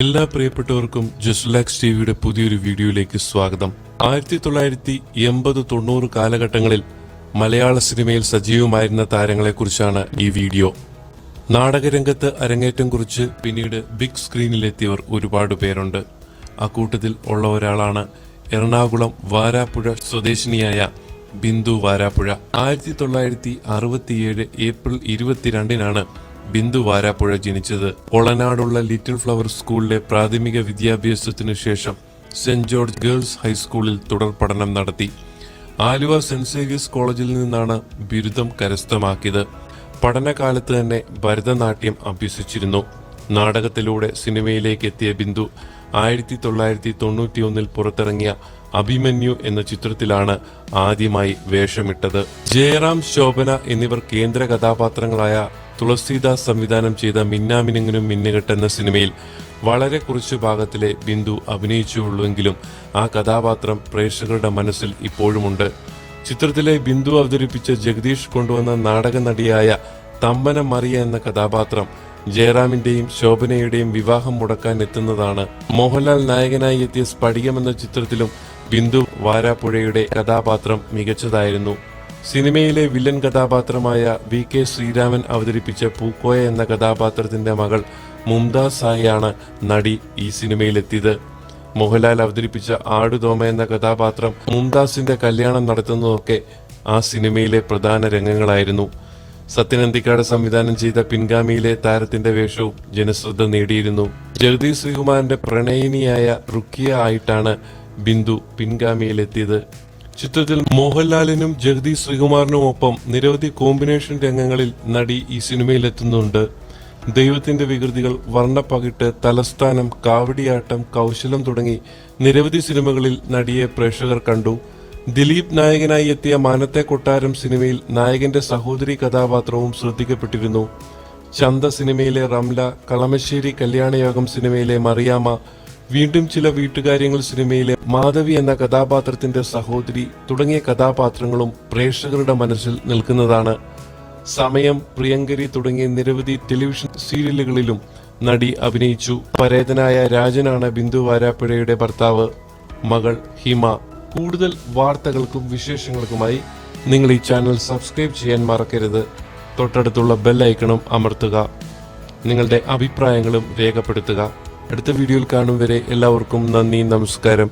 എല്ലാ പ്രിയപ്പെട്ടവർക്കും ജസ്ലാക്സ് ടിവിയുടെ പുതിയൊരു വീഡിയോയിലേക്ക് സ്വാഗതം. 1980-90 കാലഘട്ടങ്ങളിൽ മലയാള സിനിമയിൽ സജീവമായിരുന്ന താരങ്ങളെക്കുറിച്ചാണ് ഈ വീഡിയോ. നാടകരംഗത്ത് അരങ്ങേറ്റം കുറിച്ച് പിന്നീട് ബിഗ് സ്ക്രീനിലെത്തിയവർ ഒരുപാട് പേരുണ്ട്. അക്കൂട്ടത്തിൽ ഉള്ള ഒരാളാണ് എറണാകുളം വാരാപ്പുഴ സ്വദേശിനിയായ ബിന്ദു വാരാപ്പുഴ. 1967 ഏപ്രിൽ 22-നാണ് ബിന്ദു വാരാപ്പുഴ ജനിച്ചത്. ഒളനാടുള്ള ലിറ്റിൽ ഫ്ലവർ സ്കൂളിലെ പ്രാഥമിക വിദ്യാഭ്യാസത്തിനു ശേഷം സെന്റ് ജോർജ് ഗേൾസ് ഹൈസ്കൂളിൽ തുടർ പഠനം നടത്തി. ആലുവ സെന്റ് സേവിയേഴ്സ് കോളേജിൽ നിന്നാണ് ബിരുദം കരസ്ഥമാക്കിയത്. പഠനകാലത്ത് തന്നെ ഭരതനാട്യം അഭ്യസിച്ചിരുന്നു. നാടകത്തിലൂടെ സിനിമയിലേക്ക് എത്തിയ ബിന്ദു 1991 പുറത്തിറങ്ങിയ അഭിമന്യു എന്ന ചിത്രത്തിലാണ് ആദ്യമായി വേഷമിട്ടത്. ജയറാം, ശോഭന എന്നിവർ കേന്ദ്ര കഥാപാത്രങ്ങളായ തുളസീദാസ് സംവിധാനം ചെയ്ത മിന്നാമിനുങ്ങിനും മിന്നുകെട്ട് എന്ന സിനിമയിൽ വളരെ കുറച്ചു ഭാഗത്തിലെ ബിന്ദു അഭിനയിച്ചുള്ളൂവെങ്കിലും ആ കഥാപാത്രം പ്രേക്ഷകരുടെ മനസ്സിൽ ഇപ്പോഴുമുണ്ട്. ചിത്രത്തിലെ ബിന്ദു അവതരിപ്പിച്ച ജഗദീഷ് കൊണ്ടുവന്ന നാടക നടിയായ തമ്മന മറിയ എന്ന കഥാപാത്രം ജയറാമിന്റെയും ശോഭനയുടെയും വിവാഹം മുടക്കാൻ എത്തുന്നതാണ്. മോഹൻലാൽ നായകനായി എത്തിയ സ്ഫടികം എന്ന ചിത്രത്തിലും ബിന്ദു വാരാപ്പുഴയുടെ കഥാപാത്രം മികച്ചതായിരുന്നു. സിനിമയിലെ വില്ലൻ കഥാപാത്രമായ VK ശ്രീരാമൻ അവതരിപ്പിച്ച പൂക്കോയ എന്ന കഥാപാത്രത്തിന്റെ മകൾ മുംതാസ് ആയാണ് നടി ഈ സിനിമയിലെത്തിയത്. മോഹൻലാൽ അവതരിപ്പിച്ച ആടുതോമ എന്ന കഥാപാത്രം മുംതാസിന്റെ കല്യാണം നടത്തുന്നതൊക്കെ ആ സിനിമയിലെ പ്രധാന രംഗങ്ങളായിരുന്നു. സത്യനന്ദിക്കാട് സംവിധാനം ചെയ്ത പിൻഗാമിയിലെ താരത്തിന്റെ വേഷവും ജനശ്രദ്ധ നേടിയിരുന്നു. ജഗദീഷ് ശ്രീകുമാറിന്റെ പ്രണയിനിയായ റുക്കിയ ആയിട്ടാണ് ബിന്ദു പിൻഗാമിയിലെത്തിയത്. ചിത്രത്തിൽ മോഹൻലാലിനും ജഗദീഷ് ശ്രീകുമാറിനുമൊപ്പം നിരവധി കോമ്പിനേഷൻ രംഗങ്ങളിൽ നടി ഈ സിനിമയിലെത്തുന്നുണ്ട്. ദൈവത്തിന്റെ വികൃതികൾ, വർണ്ണപ്പകിട്ട്, തലസ്ഥാനം, കാവടിയാട്ടം, കൗശലം തുടങ്ങി നിരവധി സിനിമകളിൽ നടിയെ പ്രേക്ഷകർ കണ്ടു. ദിലീപ് നായകനായി എത്തിയ മാനത്തെ കൊട്ടാരം സിനിമയിൽ നായകന്റെ സഹോദരി കഥാപാത്രവും ശ്രദ്ധിക്കപ്പെട്ടിരുന്നു. ചന്ത സിനിമയിലെ റംല, കളമശ്ശേരി കല്യാണയോഗം സിനിമയിലെ മറിയാമ്മ, വീണ്ടും ചില വീട്ടുകാര്യങ്ങൾ സിനിമയിലെ മാധവി എന്ന കഥാപാത്രത്തിന്റെ സഹോദരി തുടങ്ങിയ കഥാപാത്രങ്ങളും പ്രേക്ഷകരുടെ മനസ്സിൽ നിൽക്കുന്നതാണ്. സമയം, പ്രിയങ്കരി തുടങ്ങിയ നിരവധി ടെലിവിഷൻ സീരിയലുകളിലും നടി അഭിനയിച്ചു. പരേതനായ രാജനാണ് ബിന്ദു വാരാപ്പുഴയുടെ ഭർത്താവ്. മകൾ ഹിമ. കൂടുതൽ വാർത്തകൾക്കും വിശേഷങ്ങൾക്കുമായി നിങ്ങൾ ഈ ചാനൽ സബ്സ്ക്രൈബ് ചെയ്യാൻ മറക്കരുത്. തൊട്ടടുത്തുള്ള ബെൽ ഐക്കണും അമർത്തുക. നിങ്ങളുടെ അഭിപ്രായങ്ങളും രേഖപ്പെടുത്തുക. അടുത്ത വീഡിയോയിൽ കാണും വരെ എല്ലാവർക്കും നന്ദി, നമസ്കാരം.